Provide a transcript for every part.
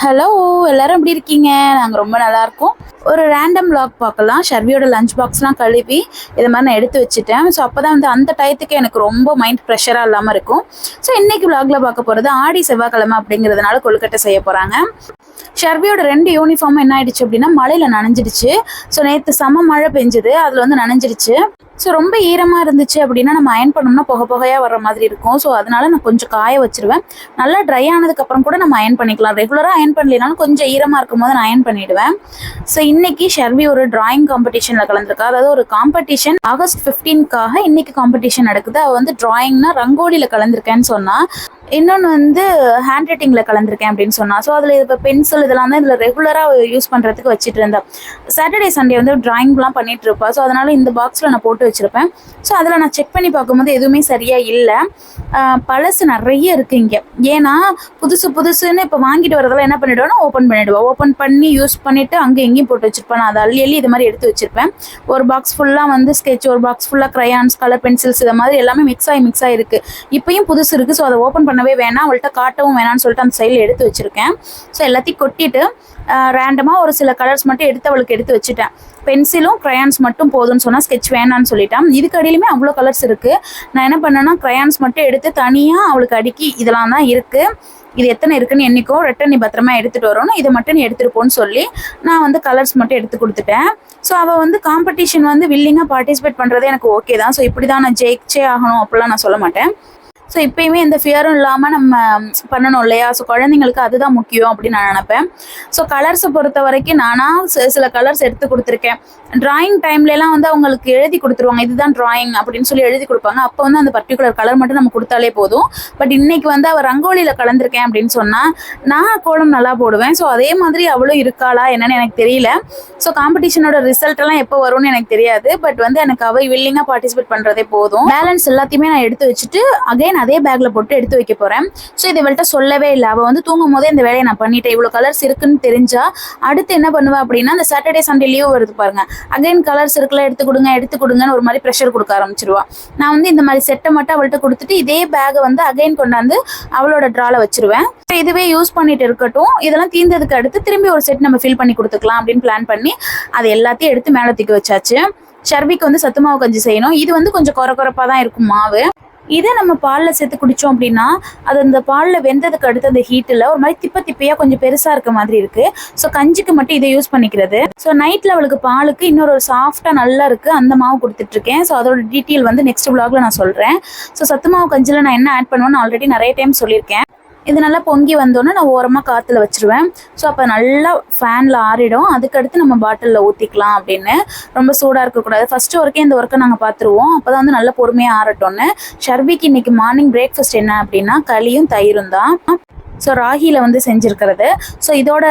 Hello, எல்லாரும் எப்படி இருக்கீங்க? நாங்கள் ரொம்ப நல்லா இருக்கோம். ஒரு ரேண்டம் வ்ளாக் பார்க்கலாம். ஷர்வியோட லஞ்ச் பாக்ஸ்லாம் கழுவி இது மாதிரி நான் எடுத்து வச்சுட்டேன். ஸோ அப்போ தான் வந்து அந்த டயத்துக்கு எனக்கு ரொம்ப மைண்ட் ப்ரெஷராக இல்லாமல் இருக்கும். ஸோ இன்றைக்கி வ்ளாகில் பார்க்க போகிறது ஆடி செவ்வாய்க்கிழமை அப்படிங்கிறதுனால கொழுக்கட்டை செய்ய போகிறாங்க. ஷர்வியோட 2 யூனிஃபார்மும் என்ன ஆயிடுச்சு அப்படின்னா மழையில் நனைஞ்சிடுச்சு. ஸோ நேற்று செம மழை பெஞ்சுது, அதில் வந்து நனைஞ்சிடுச்சு. ஸோ ரொம்ப ஈரமாக இருந்துச்சு அப்படின்னா நம்ம அயன் பண்ணோம்னா புகையாக வர்ற மாதிரி இருக்கும். ஸோ அதனால நான் கொஞ்சம் காய வச்சிருவேன். நல்லா ட்ரை ஆனதுக்கப்புறம் கூட நம்ம அயன் பண்ணிக்கலாம். ரெகுலராக அயன் பண்ணலைனாலும் கொஞ்சம் ஈரமாக இருக்கும் போது நான் அயன் பண்ணிவிடுவேன். ஸோ இன்னைக்கு ஷர்வி ஒரு டிராயிங் காம்படிஷனில் கலந்துருக்கா. அதாவது ஒரு காம்படிஷன் ஆகஸ்ட் 15க்காக இன்னைக்கு காம்படிஷன் நடக்குது. அவள் வந்து டிராயிங்னா ரங்கோலியில் கலந்துருக்கேன்னு சொன்னால், இன்னொன்று வந்து ஹேண்ட் ரைட்டிங்கில் கலந்துருக்கேன் அப்படின்னு சொன்னால். ஸோ அதில் இப்போ பென்சில் இதெல்லாம் தான் இதில் ரெகுலராக யூஸ் பண்ணுறதுக்கு வச்சுட்டு இருந்தேன். சாட்டர்டே சண்டே வந்து ட்ராயிங்லாம் பண்ணிகிட்டு இருப்பா. ஸோ அதனால் இந்த பாக்ஸில் நான் போட்டு வச்சுருப்பேன். ஸோ அதில் நான் செக் பண்ணி பார்க்கும்போது எதுவுமே சரியாக இல்லை. பழசு நிறைய இருக்குது இங்கே. ஏன்னா புதுசுன்னு இப்போ வாங்கிட்டு வரதெல்லாம் என்ன பண்ணிவிடுவேன்னா ஓப்பன் பண்ணிவிடுவேன். ஓப்பன் பண்ணி யூஸ் பண்ணிவிட்டு அங்கே எங்கேயும் போட்டு வச்சுருப்பேன். நான் அதை அள்ளி இது மாதிரி எடுத்து வச்சுருப்பேன். ஒரு பாக்ஸ் ஃபுல்லாக வந்து ஸ்கெட்ச், ஒரு பாக்ஸ் ஃபுல்லாக க்ரையான்ஸ், கலர் பென்சில்ஸ், இது மாதிரி எல்லாமே மிக்ஸ் ஆகி இருக்குது. இப்போயும் புதுசு இருக்குது. ஸோ அதை ஓப்பன் பண்ணவே வேணாம், அவள்கிட்ட காட்டவும் வேணாம்னு சொல்லிட்டு அந்த சைடில் எடுத்து வச்சுருக்கேன். ஸோ எல்லாத்தையும் கொட்டிட்டு ரேண்டமாக ஒரு சில கலர்ஸ் மட்டும் அவளுக்கு எடுத்து வச்சுட்டேன். பென்சிலும் க்ரையான்ஸ் மட்டும் போதும்னு சொன்னால் ஸ்கெட்ச் வேணான்னு சொல்லிட்டான். இதுக்கு அடியிலுமே அவ்வளோ கலர்ஸ் இருக்குது. நான் என்ன பண்ணேன்னா க்ரையான்ஸ் மட்டும் எடுத்து தனியாக அவளுக்கு அடுக்கி இதெல்லாம் தான் இருக்குது, இது எத்தனை இருக்குன்னு என்னைக்கோ ரெட்டன் நீ பத்திரமா எடுத்துகிட்டு வரணும், இதை மட்டும் நீ எடுத்துகிட்டு போன்னு சொல்லி நான் வந்து கலர்ஸ் மட்டும் எடுத்து கொடுத்துட்டேன். ஸோ அவள் வந்து காம்படிஷன் வந்து வில்லிங்காக பார்ட்டிசிபேட் பண்ணுறதே எனக்கு ஓகே தான். ஸோ இப்படி தான் நான் ஜெயிச்சே ஆகணும் அப்படிலாம் நான் சொல்ல மாட்டேன். ஸோ இப்போயுமே எந்த ஃபியரும் இல்லாமல் நம்ம பண்ணணும் இல்லையா? ஸோ குழந்தைங்களுக்கு அதுதான் முக்கியம் அப்படின்னு நான் நினப்பேன். ஸோ கலர்ஸை பொறுத்த வரைக்கும் நானாக சில கலர்ஸ் எடுத்து கொடுத்துருக்கேன். ட்ராயிங் டைம்லலாம் வந்து அவங்களுக்கு எழுதி கொடுத்துருவாங்க, இதுதான் ட்ராயிங் அப்படின்னு சொல்லி எழுதி கொடுப்பாங்க. அப்போ வந்து அந்த பர்டிகுலர் கலர் மட்டும் நம்ம கொடுத்தாலே போதும். பட் இன்னைக்கு வந்து அவள் ரங்கோலியில் கலந்துருக்கேன் அப்படின்னு சொன்னால் நான் கோலம் நல்லா போடுவேன். ஸோ அதே மாதிரி அவளும் இருக்காளா என்னன்னு எனக்கு தெரியல. ஸோ காம்படிஷனோட ரிசல்ட்டெல்லாம் எப்போ வரும்னு எனக்கு தெரியாது. பட் வந்து எனக்கு அவள் வில்லிங்காக பார்ட்டிசிபேட் பண்ணுறதே போதும். பேலன்ஸ் எல்லாத்தையுமே நான் எடுத்து வச்சுட்டு அகைன் அதே பேக்ல போட்டு எடுத்து வைக்க போறேன். ஸோ இதை இவள்கிட்ட சொல்லவே இல்லை. அவள் வந்து தூங்கும் போதே இந்த வேலையை நான் பண்ணிட்டேன். இவ்வளோ கலர்ஸ் இருக்குன்னு தெரிஞ்சா அடுத்து என்ன பண்ணுவேன் அப்படின்னா, அந்த சாட்டர்டே சண்டே லீவ் வருது பாருங்க, அகைன் கலர்ஸ் இருக்குல்ல எடுத்து கொடுங்கன்னு ஒரு மாதிரி ப்ரெஷர் கொடுக்க ஆரம்பிச்சிருவா. நான் வந்து இந்த மாதிரி செட்டை மட்டும் அவள்கிட்ட கொடுத்துட்டு இதே பேகை வந்து அகைன் கொண்டாந்து அவளோட ட்ரால வச்சிருவேன். இதுவே யூஸ் பண்ணிட்டு இருக்கட்டும், இதெல்லாம் தீர்ந்ததுக்கு அடுத்து திரும்பி ஒரு செட் நம்ம ஃபில் பண்ணி கொடுத்துக்கலாம் அப்படின்னு பிளான் பண்ணி அது எல்லாத்தையும் எடுத்து மேலே தூக்கி வச்சாச்சு. ஷர்விக்கு வந்து சத்து மாவு கஞ்சி செய்யணும். இது வந்து கொஞ்சம் குறப்பாக தான் இருக்கும் மாவு. இதை நம்ம பாலில் சேர்த்து குடித்தோம் அப்படின்னா அது அந்த பாலில் வெந்ததுக்கு அடுத்து அந்த ஹீட்டில் ஒரு மாதிரி திப்பையாக கொஞ்சம் பெருசாக இருக்க மாதிரி இருக்குது. ஸோ கஞ்சிக்கு மட்டும் இதை யூஸ் பண்ணிக்கிறது. ஸோ நைட்டில் அவளுக்கு பாலுக்கு இன்னொரு சாஃப்டாக நல்லா இருக்குது அந்த மாவு கொடுத்துட்ருக்கேன். ஸோ அதோட டீட்டெயில் வந்து நெக்ஸ்ட் வ்ளாகில் நான் சொல்கிறேன். ஸோ சத்து மாவு கஞ்சியில் நான் என்ன ஆட் பண்ணுவேன்னு ஆல்ரெடி நிறைய டைம் சொல்லியிருக்கேன். இது நல்லா பொங்கி வந்தோன்னே நான் ஓரமாக காற்றுல வச்சுருவேன். ஸோ அப்போ நல்லா ஃபேனில் ஆறிடும். அதுக்கடுத்து நம்ம பாட்டிலில் ஊற்றிக்கலாம் அப்படின்னு. ரொம்ப சூடாக இருக்கக்கூடாது. ஃபஸ்ட்டு ஒர்க்கே இந்த ஒர்க்கை நாங்கள் பார்த்துருவோம். அப்போ தான் வந்து நல்லா பொறுமையாக ஆறட்டோன்னு. ஷர்விக்கு இன்றைக்கி மார்னிங் பிரேக்ஃபாஸ்ட் என்ன அப்படின்னா களியும் தயிரும் தான். ஸோ ராகியில் வந்து செஞ்சுருக்கிறது. ஸோ இதோட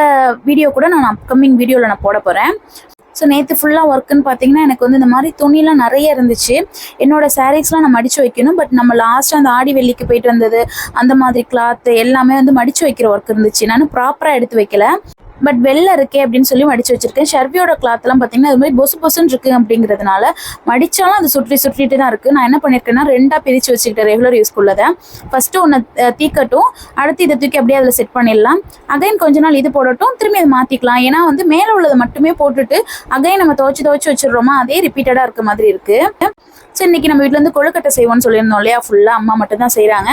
வீடியோ கூட நான் அப்கமிங் வீடியோவில் நான் போட போகிறேன். ஸோ நேற்று ஃபுல்லாக ஒர்க்குன்னு பார்த்தீங்கன்னா எனக்கு வந்து இந்த மாதிரி துணிலாம் நிறைய இருந்துச்சு. என்னோடய சாரீஸ்லாம் நான் மடித்து வைக்கணும். பட் நம்ம லாஸ்ட்டாக அந்த ஆடி வெள்ளிக்கு போயிட்டு வந்தது அந்த மாதிரி கிளாத்து எல்லாமே வந்து மடித்து வைக்கிற ஒர்க் இருந்துச்சு. நான் ப்ராப்பராக எடுத்து வைக்கல. பட் வெளில இருக்கே அப்படின்னு சொல்லி மடித்து வச்சுருக்கேன். ஷர்வியோட கிளாத்லாம் பார்த்தீங்கன்னா அது மாதிரி பொசுன்னு இருக்குது அப்படிங்கிறதுனால மடித்தாலும் அது சுற்றிட்டு தான் இருக்குது. நான் என்ன பண்ணியிருக்கேன்னா 2ஆக பிரித்து வச்சுக்கிட்டேன் ரெகுலர் யூஸ்க்குள்ளதை. ஃபஸ்ட்டு ஒன்று தீக்கட்டும், அடுத்து இதை தூக்கி அப்படியே அதில் செட் பண்ணிடலாம். அகைன் கொஞ்ச நாள் இது போடட்டும், திரும்பி அதை மாற்றிக்கலாம். ஏன்னா வந்து மேலே உள்ளதை மட்டுமே போட்டுட்டு அகைன் நம்ம துவச்சி வச்சிடுறோமா, அதே ரிப்பீட்டடாக இருக்க மாதிரி இருக்குது. ஸோ இன்றைக்கி நம்ம வீட்டில் வந்து கொழுக்கட்டை செய்வோம்னு சொல்லியிருந்தோம் இல்லையா? ஃபுல்லாக அம்மா மட்டும் தான் செய்கிறாங்க.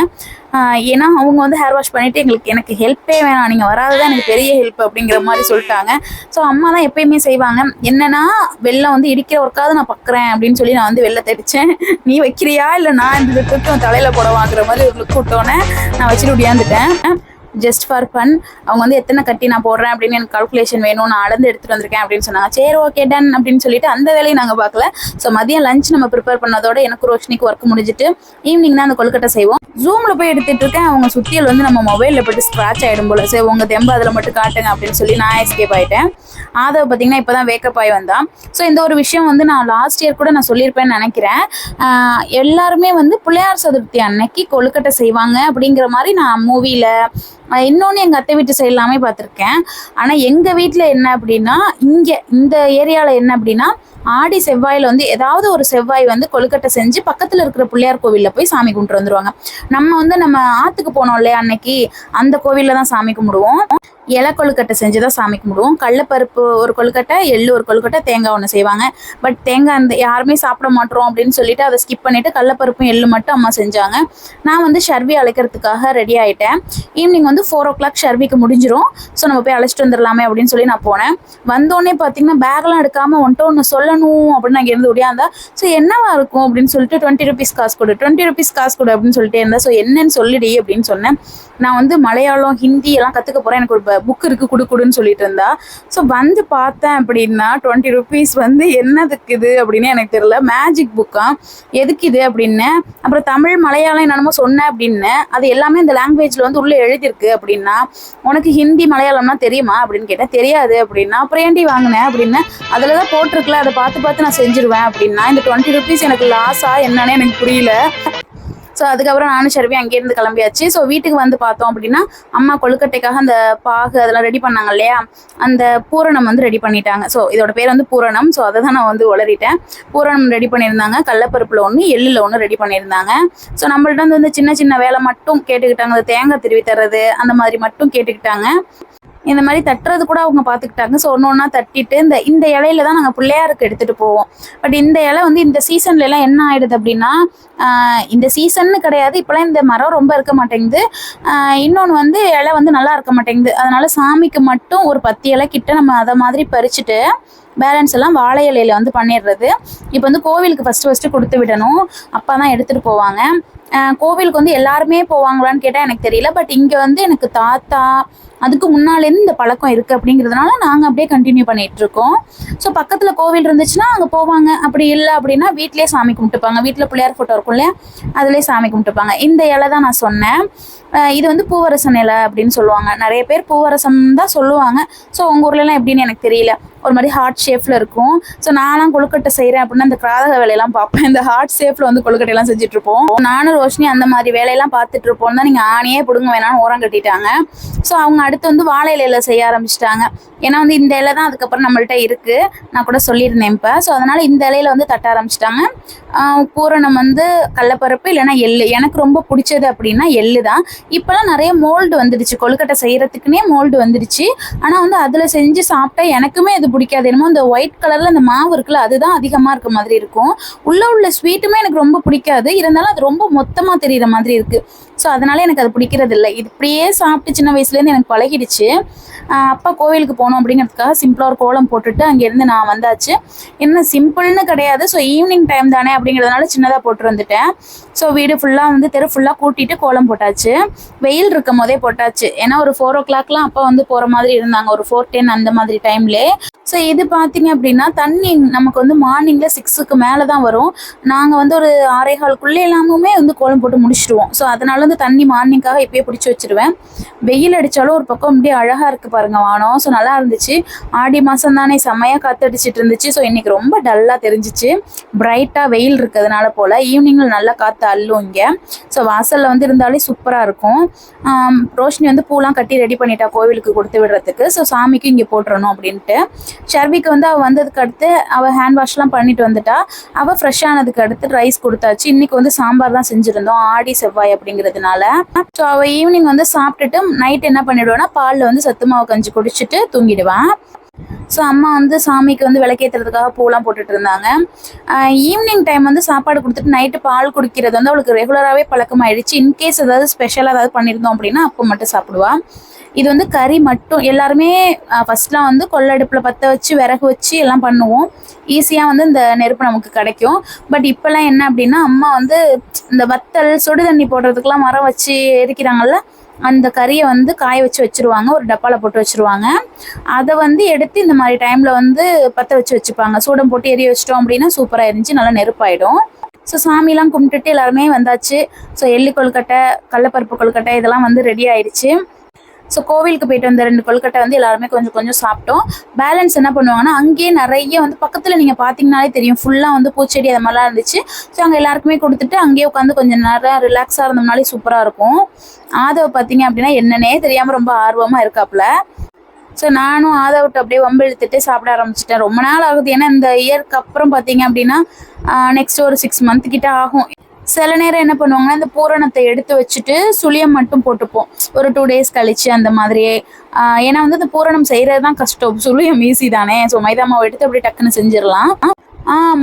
ஏன்னா அவங்க வந்து ஹேர் வாஷ் பண்ணிவிட்டு எனக்கு ஹெல்ப்பே வேணாம், நீங்கள் வராதுதான் எனக்கு பெரிய ஹெல்ப் அப்படிங்கிற மாதிரி சொல்லிட்டாங்க. ஸோ அம்மா தான் எப்பயுமே செய்வாங்க. என்னன்னா வெள்ளம் வந்து இடிக்கிற ஒர்க்காவது நான் பார்க்குறேன் அப்படின்னு சொல்லி நான் வந்து வெள்ளை தடித்தேன். நீ வைக்கிறியா இல்லை நான் இந்த தூக்கம் தலையில் போட வாங்குற மாதிரி ஒரு லுக் விட்டோன்னே நான் வச்சுட்டு ஒடியாந்துட்டேன். Just for fun. அவங்க வந்து எத்தனை கட்டி நான் போடுறேன் அப்படின்னு எனக்கு கால்குலேஷன் வேணும், நான் அளந்து எடுத்துகிட்டு வந்திருக்கேன் அப்படின்னு சொன்னாங்க. சரி ஓகே டன் அப்படின்னு சொல்லிட்டு அந்த வேலையை நாங்கள் பார்க்கல. ஸோ மதியம் லஞ்ச் நம்ம ப்ரிப்பேர் பண்ணதோட எனக்கு ரோஷினிக்கு ஒர்க் முடிஞ்சிட்டு ஈவினிங் தான் அந்த கொழுக்கட்டை செய்வோம். ஜூமில் போய் எடுத்துகிட்டு இருக்கேன். அவங்க சுத்தியல் வந்து நம்ம மொபைலில் போட்டு ஸ்க்ராட்ச் ஆகிடும் போல். சரி உங்கள் தெம்பு அதில் மட்டும் காட்டுங்க அப்படின்னு சொல்லி நான் எஸ்கேப் ஆகிட்டேன். ஆதவ பார்த்தீங்கன்னா இப்போ தான் வேக்கப் ஆகி வந்தான். ஸோ இந்த ஒரு விஷயம் வந்து நான் லாஸ்ட் இயர் கூட நான் சொல்லியிருப்பேன்னு நினைக்கிறேன். எல்லாருமே வந்து பிள்ளையார் சதுர்த்தி அன்னைக்கு கொழுக்கட்டை செய்வாங்க அப்படிங்கிற மாதிரி நான் மூவியில் இன்னொன்று எங்கள் அத்தை வீட்டு சைடு எல்லாமே பார்த்துருக்கேன். ஆனால் எங்கள் வீட்டில் என்ன அப்படின்னா, இங்கே இந்த ஏரியாவில் என்ன அப்படின்னா ஆடி செவ்வாயில் வந்து ஏதாவது ஒரு செவ்வாய் வந்து கொழுக்கட்டை செஞ்சு பக்கத்தில் இருக்கிற பிள்ளையார் கோவிலில் போய் சாமி கும்பிட்டு வந்துருவாங்க. நம்ம வந்து நம்ம ஆற்றுக்கு போனோம் இல்லையா அன்னைக்கு, அந்த கோவிலில் தான் சாமி கும்பிடுவோம். இலை கொழுக்கட்டை செஞ்சு தான் சாமி கும்பிடுவோம். கடலப்பருப்பு ஒரு கொழுக்கட்டை, எள்ளு ஒரு கொழுக்கட்டை, தேங்காய் ஒன்று செய்வாங்க. பட் தேங்காய் அந்த யாருமே சாப்பிட மாட்டோம் அப்படின்னு சொல்லிட்டு அதை ஸ்கிப் பண்ணிவிட்டு கடலப்பருப்பும் எள்ளு மட்டும் அம்மா செஞ்சாங்க. நான் வந்து ஷர்வி அழைக்கிறதுக்காக ரெடி ஆகிட்டேன். ஈவினிங் வந்து 4 o'clock ஷர்விக்கு முடிஞ்சிடும். ஸோ நம்ம போய் அழைச்சிட்டு வந்துடலாமே அப்படின்னு சொல்லி நான் போனேன். வந்தோடனே பார்த்தீங்கன்னா பேக்லாம் எடுக்காமல் ஒன்று சொல்லணும் அப்படின்னு நான் இருந்து ஓடியாந்தா. ஸோ என்னவா இருக்கும் அப்படின்னு சொல்லிட்டு 20 rupees காசு கொடு, 20 rupees காசு கொடு அப்படின்னு சொல்லிட்டே இருந்தேன். ஸோ என்னன்னு சொல்லிடி அப்படின்னு சொன்னேன். நான் வந்து மலையாளம், ஹிந்தி எல்லாம் கற்றுக்க போகிறேன், எனக்கு ஒரு புக் இருக்குது கொடுன்னு சொல்லிட்டு இருந்தா. ஸோ வந்து பார்த்தேன் அப்படின்னா 20 rupees வந்து என்னதுக்கு இது அப்படின்னு எனக்கு தெரியல. மேஜிக் புக்கா, எதுக்கு இது அப்படின்னு. அப்புறம் தமிழ் மலையாளம் என்னென்னமோ சொன்னேன் அப்படின்னு. அது எல்லாமே இந்த லாங்குவேஜில் வந்து உள்ளே எழுதியிருக்கு அப்படின்னா. உனக்கு ஹிந்தி மலையாளம்லாம் தெரியுமா அப்படின்னு கேட்டேன். தெரியாது அப்படின்னா. அப்புறம் ஏன்டி வாங்கினேன் அப்படின்னு. அதில் தான் போட்டிருக்கல, அதை பார்த்து நான் செஞ்சுருவேன் அப்படின்னா. இந்த 20 rupees எனக்கு லாஸா என்னன்னு எனக்கு புரியல. ஸோ அதுக்கப்புறம் நானும் ஷர்வி அங்கேருந்து கிளம்பியாச்சு. ஸோ வீட்டுக்கு வந்து பார்த்தோம் அப்படின்னா அம்மா கொழுக்கட்டைக்காக அந்த பாகு அதெல்லாம் ரெடி பண்ணாங்க இல்லையா, அந்த பூரணம் வந்து ரெடி பண்ணிட்டாங்க. ஸோ இதோட பேர் வந்து பூரணம். ஸோ அதை தான் நான் வந்து உளறிட்டேன். பூரணம் ரெடி பண்ணியிருந்தாங்க. கடலப்பருப்பில் ஒன்று, எள்ளில் ஒன்று ரெடி பண்ணியிருந்தாங்க. ஸோ நம்மள்ட்ட வந்து சின்ன சின்ன வேலை மட்டும் கேட்டுக்கிட்டாங்க. அந்த தேங்காய் திருவி தர்றது அந்த மாதிரி மட்டும் கேட்டுக்கிட்டாங்க. இந்த மாதிரி தட்டுறது கூட அவங்க பார்த்துக்கிட்டாங்க. ஸோ ஒன்று ஒன்றா தட்டிட்டு இந்த இலையில தான் நாங்கள் பிள்ளையாருக்கு எடுத்துகிட்டு போவோம். பட் இந்த இலை வந்து இந்த சீசன்லலாம் என்ன ஆகிடுது அப்படின்னா, இந்த சீசன்னு கிடையாது, இப்போலாம் இந்த மரம் ரொம்ப இருக்க மாட்டேங்குது. இன்னொன்று வந்து இலை வந்து நல்லா இருக்க மாட்டேங்குது. அதனால சாமிக்கு மட்டும் ஒரு 10 இலை கிட்ட நம்ம அதை மாதிரி பறிச்சுட்டு பேலன்ஸ் எல்லாம் வாழை இலையில வந்து பண்ணிடுறது. இப்போ வந்து கோவிலுக்கு ஃபஸ்ட்டு கொடுத்து விடணும். அப்பா தான் எடுத்துகிட்டு போவாங்க. கோவிலுக்கு வந்து எல்லாருமே போவாங்களான்னு கேட்டால் எனக்கு தெரியல. பட் இங்கே வந்து எனக்கு தாத்தா அதுக்கு முன்னாலேருந்து இந்த பழக்கம் இருக்குது அப்படிங்கிறதுனால நாங்கள் அப்படியே கண்டினியூ பண்ணிகிட்ருக்கோம். ஸோ பக்கத்தில் கோவில் இருந்துச்சுன்னா அங்கே போவாங்க. அப்படி இல்லை அப்படின்னா வீட்டிலே சாமி கும்பிட்டுப்பாங்க. வீட்டில் பிள்ளையார் ஃபோட்டோ இருக்கும் இல்லையா, அதிலே சாமி கும்பிட்டுப்பாங்க. இந்த இலை தான் நான் சொன்னேன். இது வந்து பூவரசன் இலை அப்படின்னு சொல்லுவாங்க. நிறைய பேர் பூவரசம் தான் சொல்லுவாங்க. ஸோ உங்கள் ஊர்லலாம் எப்படின்னு எனக்கு தெரியல. ஒரு மாதிரி ஹார்ட் ஷேப்பில் இருக்கும். ஸோ நான்லாம் கொழுக்கட்டை செய்கிறேன் அப்படின்னா இந்த கிராதக வேலையெல்லாம் பார்ப்பேன். இந்த ஹார்ட் ஷேப்பில் வந்து கொழுக்கட்டையெல்லாம் செஞ்சுட்ருப்போம். நானும் ரோஷினி அந்த மாதிரி வேலையெல்லாம் பார்த்துட்ருப்போம் தான் நீங்கள் ஆணியே பிடுங்க வேணாம்னு ஓரம் கட்டிட்டாங்க. ஸோ அவங்க அடுத்து வந்து வாழை இலையில் செய்ய ஆரம்பிச்சிட்டாங்க. ஏன்னா வந்து இந்த இலை தான் அதுக்கப்புறம் நம்மள்ட்ட இருக்குது, நான் கூட சொல்லியிருந்தேன் இப்போ. ஸோ அதனால் இந்த இலையில வந்து தட்ட ஆரம்பிச்சிட்டாங்க. பூரணம் வந்து கடலப்பருப்பு இல்லைன்னா எள்ளு. எனக்கு ரொம்ப பிடிச்சது அப்படின்னா எள்ளு தான். இப்போலாம் நிறைய மோல்டு வந்துடுச்சு, கொழுக்கட்டை செய்கிறதுக்குன்னே மோல்டு வந்துடுச்சு. ஆனால் வந்து அதில் செஞ்சு சாப்பிட்டா எனக்குமே அது பிடிக்காது. என்னமோ இந்த ஒயிட் கலரில் அந்த மாவு இருக்குல்ல, அதுதான் அதிகமாக இருக்க மாதிரி இருக்கும். உள்ள ஸ்வீட்டுமே எனக்கு ரொம்ப பிடிக்காது. இருந்தாலும் அது ரொம்ப மொத்தமாக தெரிகிற மாதிரி இருக்குது. ஸோ அதனால எனக்கு அது பிடிக்கிறது இல்லை. இது இப்படியே சாப்பிட்டு சின்ன வயசுலேருந்து எனக்கு பழகிடுச்சு. அப்பா கோவிலுக்கு போகணும் அப்படிங்கிறதுக்காக சிம்பிளாக ஒரு கோலம் போட்டுட்டு அங்கேருந்து நான் வந்தாச்சு. என்ன சிம்பிள்னு கிடையாது, ஸோ ஈவினிங் டைம் தானே அப்படிங்கிறதுனால சின்னதாக போட்டு வந்துட்டேன். ஸோ வீடு ஃபுல்லாக வந்து தெரு ஃபுல்லாக கூட்டிட்டு கோலம் போட்டாச்சு. வெயில் இருக்கும் போதே போட்டாச்சு. ஏன்னா ஒரு 4 o'clockலாம் அப்பா வந்து போகிற மாதிரி இருந்தாங்க, ஒரு 4:10 அந்த மாதிரி டைம்லே. ஸோ இது பார்த்தீங்க அப்படின்னா தண்ணி நமக்கு வந்து மார்னிங்கில் 6க்கு மேலே தான் வரும். நாங்கள் வந்து ஒரு 6:15 எல்லாமே வந்து கோலம் போட்டு முடிச்சிடுவோம். ஸோ அதனால வந்து தண்ணி மார்னிங்காக இப்போயே பிடிச்சி வச்சுருவேன். வெயில் அடித்தாலும் ஒரு பக்கம் இப்படியே அழகாக இருக்குது பாருங்கள் வானம். ஸோ நல்லா இருந்துச்சு. ஆடி மாதம் தானே செம்மையாக காற்றடிச்சிட்டு இருந்துச்சு. ஸோ இன்றைக்கி ரொம்ப டல்லாக தெரிஞ்சிச்சு. பிரைட்டாக வெயில் இருக்கிறதுனால போல் ஈவினிங்கில் நல்லா காற்று அள்ளும் இங்கே. ஸோ வாசலில் வந்து இருந்தாலே சூப்பராக இருக்கும். ரோஷினி வந்து பூலாம் கட்டி ரெடி பண்ணிட்டா கோவிலுக்கு கொடுத்து விடுறதுக்கு. ஸோ சாமிக்கு இங்கே போட்டுறணும் அப்படின்ட்டு. ஷர்விக்கு வந்து அவள் வந்ததுக்கு அடுத்து அவள் ஹேண்ட் வாஷ்லாம் பண்ணிட்டு வந்துட்டா. அவள் ஃப்ரெஷ் ஆனதுக்கு அடுத்து ரைஸ் கொடுத்தாச்சு. இன்றைக்கி வந்து சாம்பார் தான் செஞ்சுருந்தோம், ஆடி செவ்வாய் அப்படிங்கிறதுனால. ஸோ அவள் ஈவினிங் வந்து சாப்பிட்டுட்டு நைட் என்ன பண்ணிவிடுவேன்னா பாலில் வந்து சத்து மாவு கஞ்சி குடிச்சிட்டு தூங்கிடுவான். ஸோ அம்மா வந்து சாமிக்கு வந்து விளக்கேற்றுறதுக்காக பூலாம் போட்டுட்டு இருந்தாங்க. ஈவினிங் டைம் வந்து சாப்பாடு கொடுத்துட்டு நைட்டு பால் குடிக்கிறது வந்து அவளுக்கு ரெகுலராகவே பழக்கமாயிடுச்சு. இன்கேஸ் ஏதாவது ஸ்பெஷலாக ஏதாவது பண்ணியிருந்தோம் அப்படின்னா அப்போ மட்டும் சாப்பிடுவாள். இது வந்து கறி மட்டும். எல்லாருமே ஃபஸ்ட்லாம் வந்து கொள்ளடுப்பில் பற்ற வச்சு விறகு வச்சு எல்லாம் பண்ணுவோம். ஈஸியாக வந்து இந்த நெருப்பு நமக்கு கிடைக்கும். பட் இப்போல்லாம் என்ன அப்படின்னா அம்மா வந்து இந்த வத்தல் சுடு தண்ணி போடுறதுக்கெலாம் மரம் வச்சு எரிக்கிறாங்கல்ல, அந்த கறியை வந்து காய வச்சு வச்சுருவாங்க, ஒரு டப்பாவில் போட்டு வச்சுருவாங்க. அதை வந்து எடுத்து இந்த மாதிரி டைமில் வந்து பற்ற வச்சுப்பாங்க. சூடம் போட்டு எரிய வச்சிட்டோம் அப்படின்னா சூப்பராக இருந்துச்சு, நல்லா நெருப்பாயிடும். ஸோ சாமிலாம் கும்பிட்டுட்டு எல்லாருமே வந்தாச்சு. ஸோ எள்ளு கொழுக்கட்டை, கடலப்பருப்பு கொழுக்கட்டை இதெல்லாம் வந்து ரெடி ஆயிடுச்சு. ஸோ கோவிலுக்கு போயிட்டு வந்த 2 கொழுக்கட்டை வந்து எல்லாருமே கொஞ்சம் கொஞ்சம் சாப்பிட்டோம். பேலன்ஸ் என்ன பண்ணுவாங்கன்னா அங்கேயே நிறைய வந்து பக்கத்தில் நீங்கள் பார்த்தீங்கன்னாலே தெரியும், ஃபுல்லாக வந்து பூச்செடி அது மாதிரிலாம் இருந்துச்சு. ஸோ அங்கே எல்லாருக்குமே கொடுத்துட்டு அங்கேயே உட்காந்து கொஞ்சம் நேரம் ரிலாக்ஸாக இருந்தோம்னாலே சூப்பராக இருக்கும். ஆதவ பார்த்தீங்க அப்படின்னா என்னன்னே தெரியாமல் ரொம்ப ஆர்வமாக இருக்காப்புல. ஸோ நானும் ஆதாவிட்டு அப்படியே வம்பு இழுத்துட்டு சாப்பிட ஆரம்பிச்சிட்டேன். ரொம்ப நாள் ஆகுது, ஏன்னா இந்த இயருக்கு அப்புறம் பார்த்தீங்க அப்படின்னா நெக்ஸ்ட் ஒரு 6 மந்த் கிட்ட ஆகும். சில நேரம் என்ன பண்ணுவாங்கன்னா இந்த பூரணத்தை எடுத்து வச்சுட்டு சுழியம் மட்டும் போட்டுப்போம் ஒரு 2 டேஸ் கழிச்சு அந்த மாதிரியே. ஏன்னா வந்து இந்த பூரணம் செய்கிறது தான் கஷ்டம், சுழியம் ஈஸி தானே. ஸோ மைதா மாவு எடுத்து அப்படியே டக்குன்னு செஞ்சிடலாம்.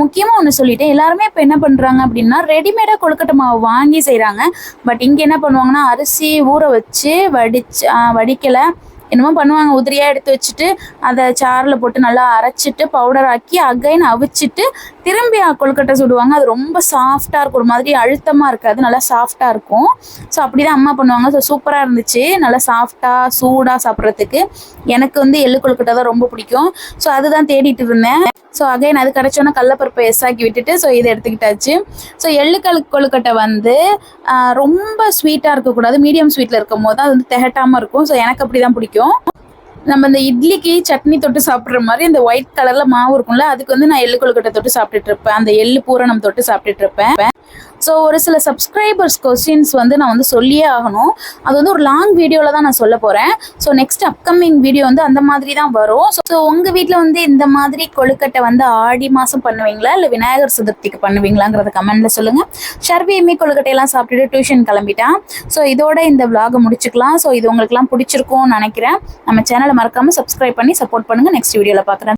முக்கியமாக ஒன்று சொல்லிட்டேன், எல்லாருமே இப்போ என்ன பண்ணுறாங்க அப்படின்னா ரெடிமேடாக கொழுக்கட்டை மாவு வாங்கி செய்கிறாங்க. பட் இங்கே என்ன பண்ணுவாங்கன்னா அரிசி ஊற வச்சு வடிக்கலை என்னமோ பண்ணுவாங்க, உதிரியாக எடுத்து வச்சுட்டு அதை சாரில் போட்டு நல்லா அரைச்சிட்டு பவுடர் ஆக்கி அகைன் அவிச்சிட்டு திரும்பி கொழுக்கட்டை சுடுவாங்க. அது ரொம்ப சாஃப்டாக இருக்கும், ஒரு மாதிரி அழுத்தமாக இருக்காது, நல்லா சாஃப்டாக இருக்கும். ஸோ அப்படி தான் அம்மா பண்ணுவாங்க. ஸோ சூப்பராக இருந்துச்சு, நல்லா சாஃப்டாக சூடாக சாப்பிட்றதுக்கு. எனக்கு வந்து எள்ளு கொழுக்கட்டை தான் ரொம்ப பிடிக்கும். ஸோ அதுதான் தேடிட்டு இருந்தேன். ஸோ அகைன் அது கிடச்சோன்னா கடலப்பருப்பை எஸ்ஸாக்கி விட்டுட்டு ஸோ இதை எடுத்துக்கிட்டாச்சு. ஸோ எள்ளு கொழுக்கட்டை வந்து ரொம்ப ஸ்வீட்டாக இருக்கக்கூடாது, மீடியம் ஸ்வீட்டில் இருக்கும் போது தான் அது வந்து திகட்டாமல் இருக்கும். ஸோ எனக்கு அப்படி தான் பிடிக்கும். நம்ம இந்த இட்லிக்கு சட்னி தொட்டு சாப்பிட்ற மாதிரி இந்த ஒயிட் கலரில் மாவு இருக்கும்ல, அதுக்கு வந்து நான் எள்ளு கொழுக்கட்டை தொட்டு சாப்பிட்டுட்டு இருப்பேன், அந்த எள்ளு பூரணம் தொட்டு சாப்பிட்டுட்டு இருப்பேன். ஸோ ஒரு சில சப்ஸ்கிரைபர்ஸ் கொஸ்டின்ஸ் வந்து நான் வந்து சொல்லியே ஆகணும். அது வந்து ஒரு லாங் வீடியோவில் தான் நான் சொல்ல போகிறேன். ஸோ நெக்ஸ்ட் அப்கமிங் வீடியோ வந்து அந்த மாதிரி தான் வரும். ஸோ உங்கள் வீட்டில் வந்து இந்த மாதிரி கொழுக்கட்டை வந்து ஆடி மாதம் பண்ணுவீங்களா இல்லை விநாயகர் சதுர்த்திக்கு பண்ணுவீங்களாங்கிறத கமெண்ட்டில் சொல்லுங்கள். ஷர்வி கொழுக்கட்டையெல்லாம் சாப்பிட்டுட்டு டியூஷன் கிளம்பிட்டான். ஸோ இதோட இந்த விலாகை முடிச்சுக்கலாம். ஸோ இது உங்களுக்குலாம் பிடிச்சிருக்கும்னு நினைக்கிறேன். நம்ம சேனலை மறக்காமல் சப்ஸ்கிரைப் பண்ணி சப்போர்ட் பண்ணுங்கள். நெக்ஸ்ட் வீடியோவில் பார்க்குறேன்.